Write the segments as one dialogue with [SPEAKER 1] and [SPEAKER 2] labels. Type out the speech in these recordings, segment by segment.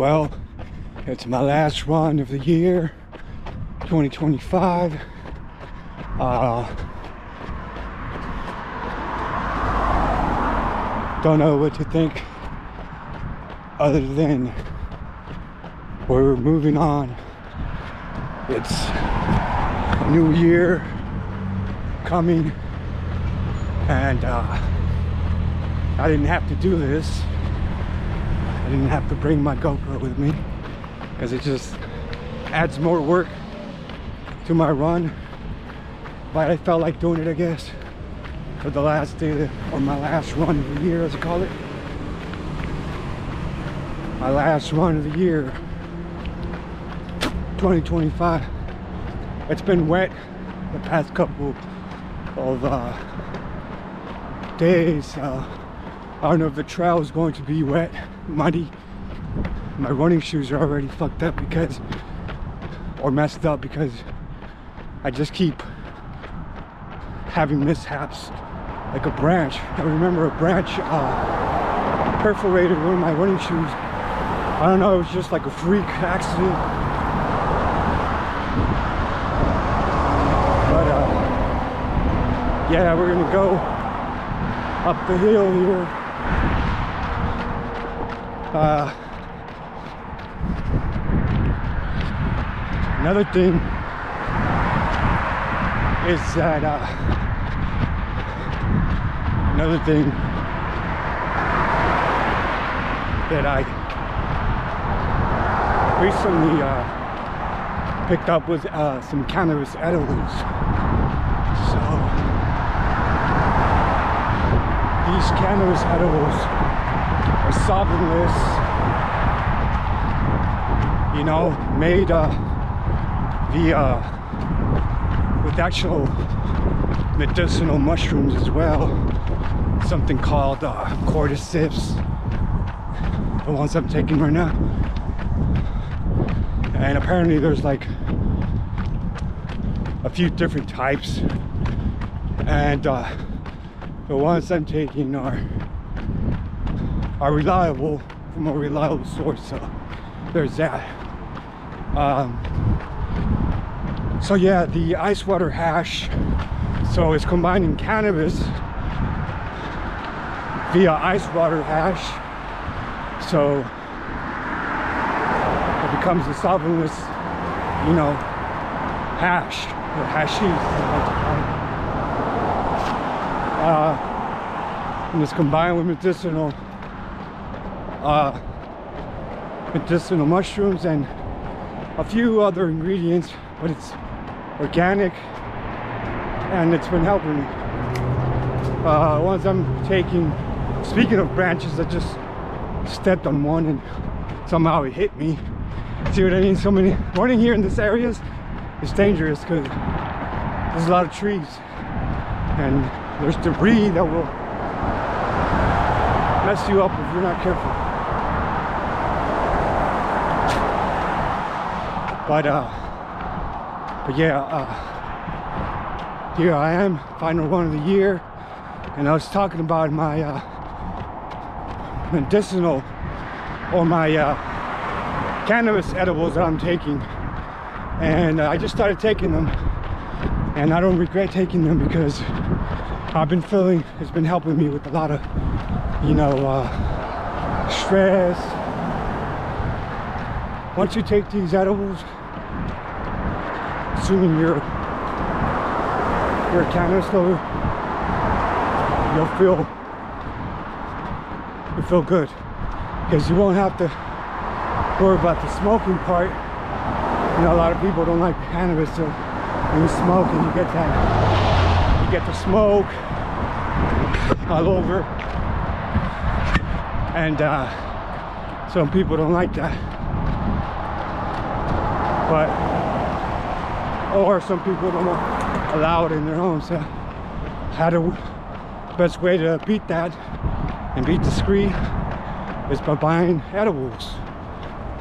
[SPEAKER 1] Well, it's my last run of the year, 2025. Don't know what to think other than we're moving on. It's a new year coming, and I didn't have to do this. I didn't have to bring my GoPro with me because it just adds more work to my run, but I felt like doing it, I guess, for the last day, or my last run of the year, as I call it. My last run of the year, 2025. It's been wet the past couple of days. I don't know if the trail is going to be wet, muddy. My running shoes are already fucked up because, or messed up because I just keep having mishaps, like a branch. I remember a branch perforated one of my running shoes. I don't know, it was just like a freak accident. But yeah, we're gonna go up the hill here. Another thing is that I recently picked up was some cannabis edibles. So these cannabis edibles are solventless, you know, made with actual medicinal mushrooms as well. Something called cordyceps, the ones I'm taking right now. And apparently there's like a few different types, and the ones I'm taking are reliable, from a reliable source. So there's that. So yeah, the ice water hash, so it's combining cannabis via ice water hash, so it becomes a solventless, you know, hash, or hashish, and it's combined with medicinal mushrooms and a few other ingredients, but it's organic, and it's been helping me. Once I'm taking, speaking of branches, I just stepped on one and somehow it hit me. See what I mean? So many running here in this area is dangerous because there's a lot of trees and there's debris that will mess you up if you're not careful. But yeah, here I am, final one of the year, and I was talking about my medicinal, or my cannabis edibles that I'm taking, and I just started taking them, and I don't regret taking them because I've been feeling it's been helping me with a lot of, you know, stress. Once you take these edibles, assuming you're a cannabis lover, you'll feel good, because you won't have to worry about the smoking part. You know, a lot of people don't like cannabis, so when you smoke and you get the smoke all over, and some people don't like that. But, or some people don't allow it in their homes. So how the best way to beat that and beat the screen is by buying edibles,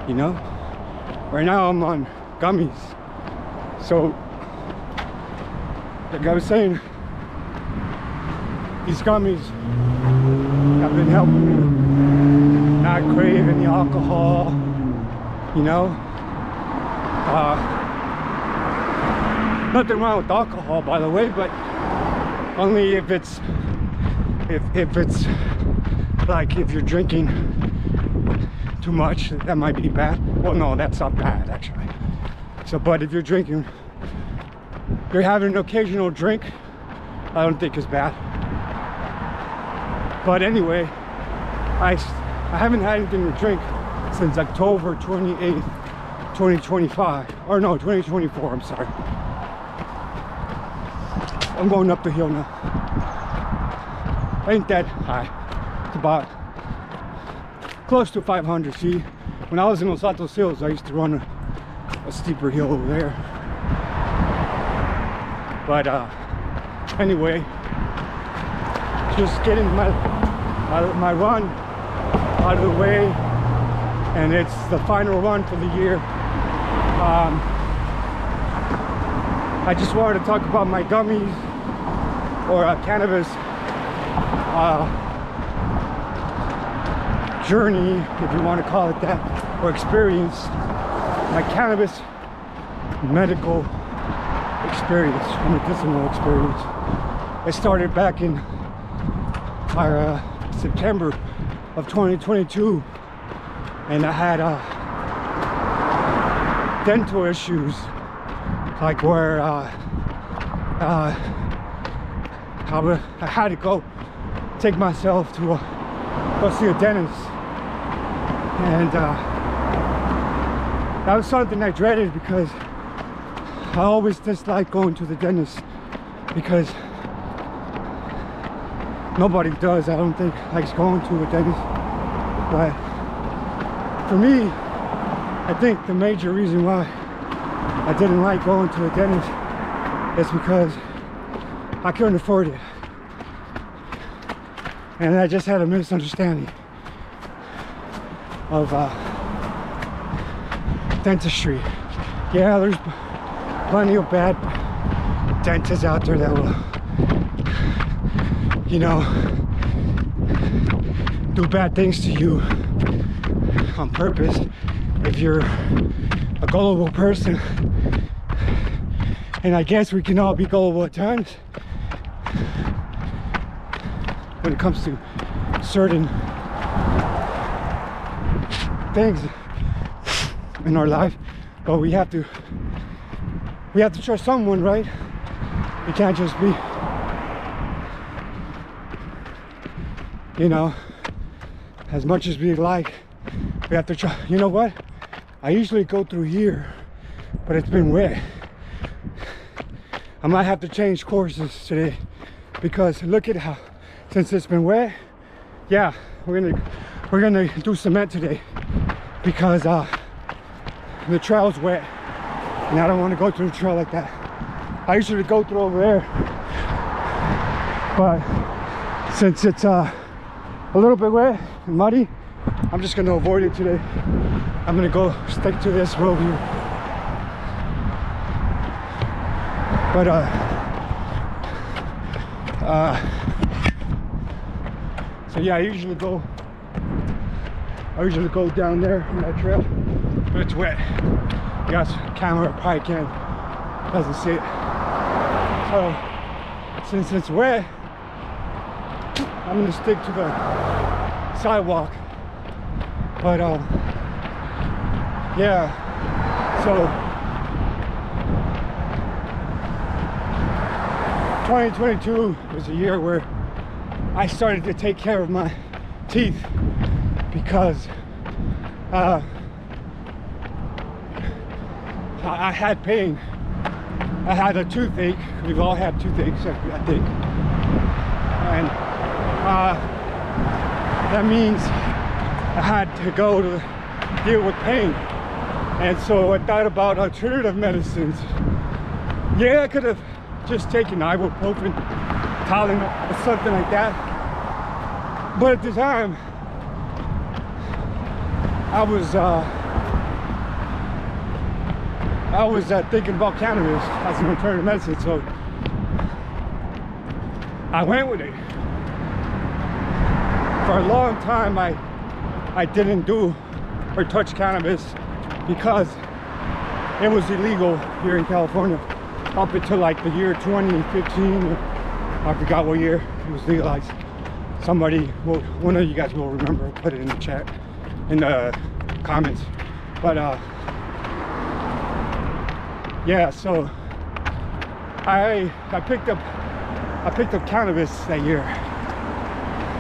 [SPEAKER 1] you know. Right now I'm on gummies, so like I was saying, these gummies have been helping me not crave any alcohol, you know. Nothing wrong with alcohol, by the way, but only if it's like if you're drinking too much, that might be bad. Well, no, that's not bad actually. So, but if you're drinking, you're having an occasional drink, I don't think it's bad. But anyway, I haven't had anything to drink since October 28th, 2025. Or no, 2024, I'm sorry. I'm going up the hill now. Ain't that high. It's about close to 500 feet. When I was in Los Altos Hills, I used to run a steeper hill over there. But anyway, just getting my run out of the way, and it's the final run for the year. I just wanted to talk about my gummies, or cannabis journey, if you want to call it that, or experience, my cannabis medicinal experience. It started back in September of 2022, and I had dental issues, like where I had to go take myself to go see a dentist, and that was something I dreaded because I always dislike going to the dentist, because nobody does, I don't think, likes going to a dentist. But for me, I think the major reason why I didn't like going to the dentist is because I couldn't afford it. And I just had a misunderstanding of dentistry. Yeah, there's plenty of bad dentists out there that will, you know, do bad things to you on purpose if you're a gullible person. And I guess we can all be gullible at times when it comes to certain things in our life. But we have to trust someone, right? We can't just be, you know, as much as we like, we have to try. You know what? I usually go through here, but it's been wet. I might have to change courses today, because look at how, since it's been wet, yeah, we're gonna do cement today, because the trail's wet, and I don't want to go through the trail like that. I usually go through over there, but since it's a little bit wet and muddy, I'm just gonna avoid it today. I'm gonna go stick to this road here. But so yeah, I usually go down there on that trail, but it's wet. You guys, camera probably doesn't see it. So since it's wet, I'm gonna stick to the sidewalk. But yeah, so 2022 was a year where I started to take care of my teeth, because I had pain. I had a toothache. We've all had toothaches, I think. And that means I had to go to deal with pain. And so I thought about alternative medicines. Yeah, I could have just taken ibuprofen, Tylenol, or something like that. But at the time, I was thinking about cannabis as an alternative medicine, so I went with it. For a long time, I didn't do or touch cannabis because it was illegal here in California up until like the year 2015. I forgot what year it was legalized. Somebody, well, one of you guys will remember, put it in the chat, in the comments. But yeah, so I picked up cannabis that year.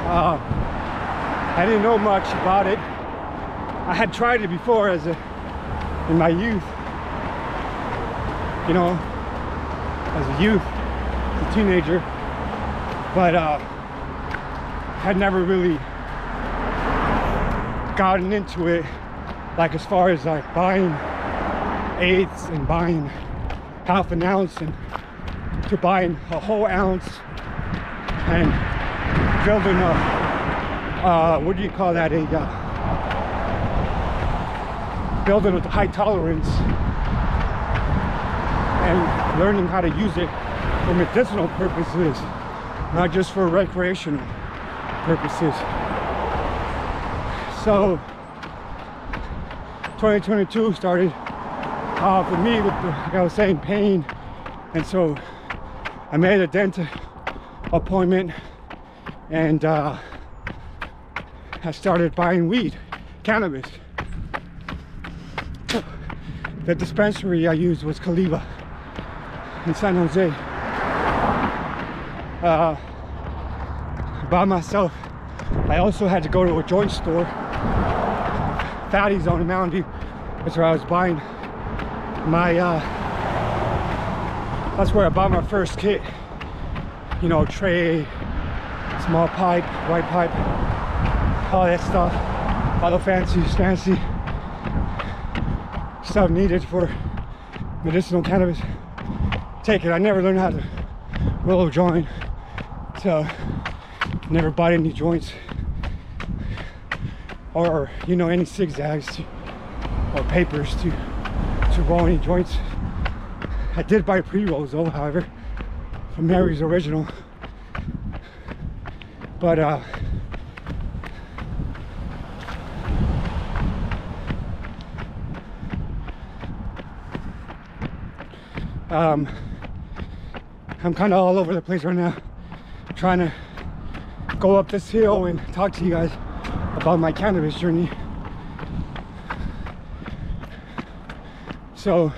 [SPEAKER 1] I didn't know much about it. I had tried it before in my youth, you know, as a youth, as a teenager, but had never really gotten into it, like as far as like buying eighths and buying half an ounce and to buying a whole ounce and building a what do you call that, building a high tolerance and learning how to use it for medicinal purposes, not just for recreational purposes. So 2022 started for me with, like I was saying, pain, and so I made a dentist appointment, and I started buying weed, cannabis. The dispensary I used was Caliba in San Jose. By myself. I also had to go to a joint store, Fatty's on Mountain View. That's where I was buying my, that's where I bought my first kit. You know, tray, small pipe, white pipe, all that stuff, all the fancy stuff needed for medicinal cannabis. Take it. I never learned how to roll a joint, so never bought any joints or, you know, any zigzags or papers to roll any joints. I did buy pre-rolls though, however, from Mary's Original, but I'm kind of all over the place right now, trying to go up this hill and talk to you guys about my cannabis journey. So